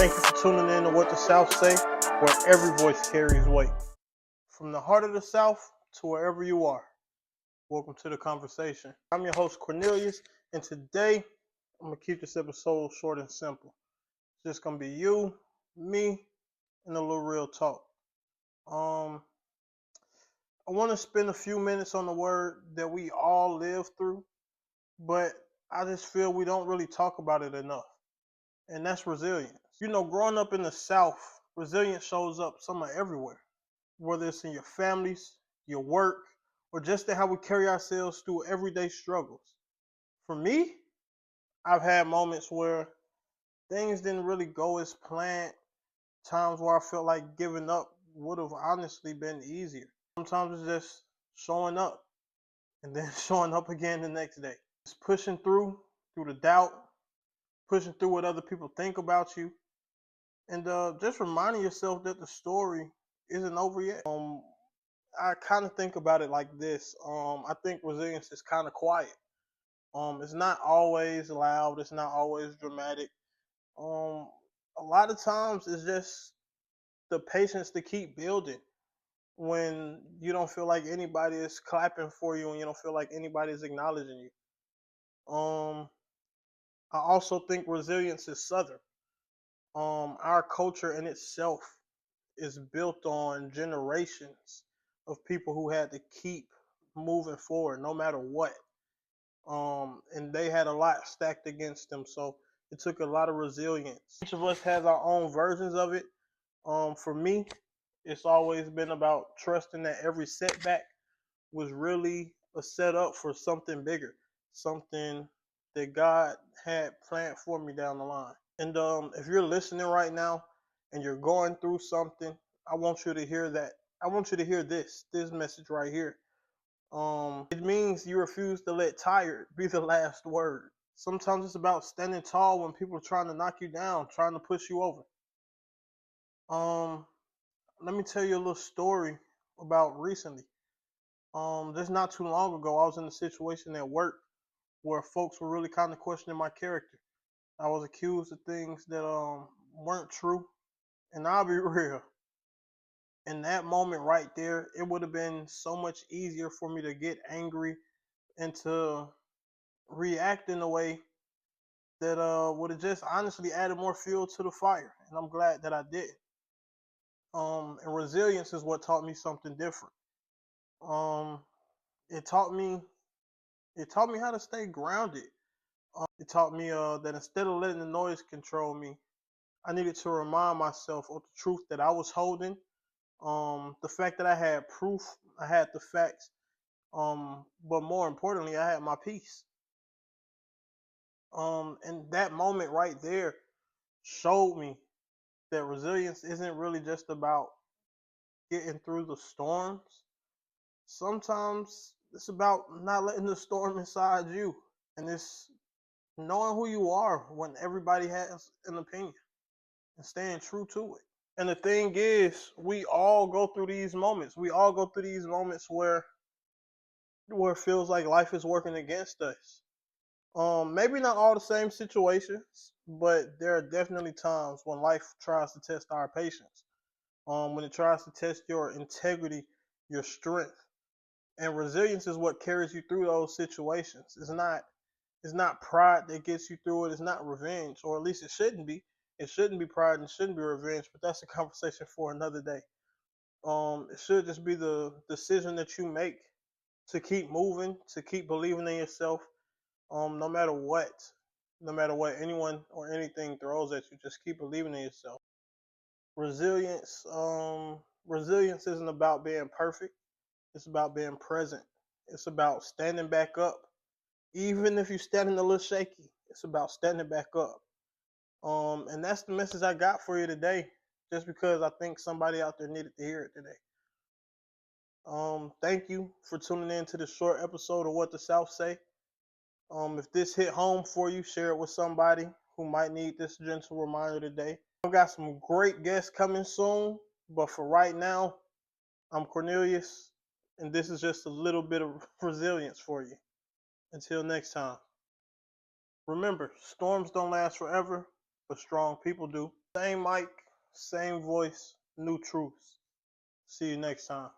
Thank you for tuning in to What the South Say, where every voice carries weight. From the heart of the South to wherever you are, welcome to the conversation. I'm your host, Cornelius, and today I'm going to keep this episode short and simple. It's just going to be you, me, and a little real talk. I want to spend a few minutes on the word that we all live through, but I just feel we don't really talk about it enough, and that's resilience. You know, growing up in the South, resilience shows up somewhere everywhere, whether it's in your families, your work, or just in how we carry ourselves through everyday struggles. For me, I've had moments where things didn't really go as planned, times where I felt like giving up would have honestly been easier. Sometimes it's just showing up and then showing up again the next day. Just pushing through the doubt, pushing through what other people think about you, and just reminding yourself that the story isn't over yet. I kind of think about it like this. I think resilience is kind of quiet. It's not always loud. It's not always dramatic. Um, a lot of times it's just the patience to keep building when you don't feel like anybody is clapping for you and you don't feel like anybody is acknowledging you. I also think resilience is southern. Our culture in itself is built on generations of people who had to keep moving forward no matter what. And they had a lot stacked against them, so it took a lot of resilience. Each of us has our own versions of it. For me, it's always been about trusting that every setback was really a setup for something bigger, something that God had planned for me down the line. And if you're listening right now and you're going through something, I want you to hear that. I want you to hear this message right here. It means you refuse to let tired be the last word. Sometimes it's about standing tall when people are trying to knock you down, trying to push you over. Um, Let me tell you a little story about recently. Just not too long ago, I was in a situation at work where folks were really kind of questioning my character. I was accused of things that weren't true, and I'll be real. In that moment right there, it would have been so much easier for me to get angry and to react in a way that would have just honestly added more fuel to the fire. And I'm glad that I did. And resilience is what taught me something different. Um, it taught me how to stay grounded. It taught me that instead of letting the noise control me, I needed to remind myself of the truth that I was holding. The fact that I had proof, I had the facts. But more importantly, I had my peace. And that moment right there showed me that resilience isn't really just about getting through the storms. Sometimes it's about not letting the storm inside you, and it's knowing who you are when everybody has an opinion and staying true to it. And the thing is, we all go through these moments. We all go through these moments where it feels like life is working against us. Maybe not all the same situations, but there are definitely times when life tries to test our patience. When it tries to test your integrity, your strength, and resilience is what carries you through those situations. It's not pride that gets you through it. It's not revenge, or at least it shouldn't be. It shouldn't be pride and it shouldn't be revenge. But that's a conversation for another day. It should just be the decision that you make to keep moving, to keep believing in yourself, no matter what, no matter what anyone or anything throws at you. Just keep believing in yourself. Resilience isn't about being perfect. It's about being present. It's about standing back up. Even if you're standing a little shaky, it's about standing back up. And that's the message I got for you today, just because I think somebody out there needed to hear it today. Thank you for tuning in to this short episode of What the South Say. If this hit home for you, share it with somebody who might need this gentle reminder today. I've got some great guests coming soon, but for right now, I'm Cornelius, and this is just a little bit of resilience for you. Until next time, remember, storms don't last forever, but strong people do. Same mic, same voice, new truths. See you next time.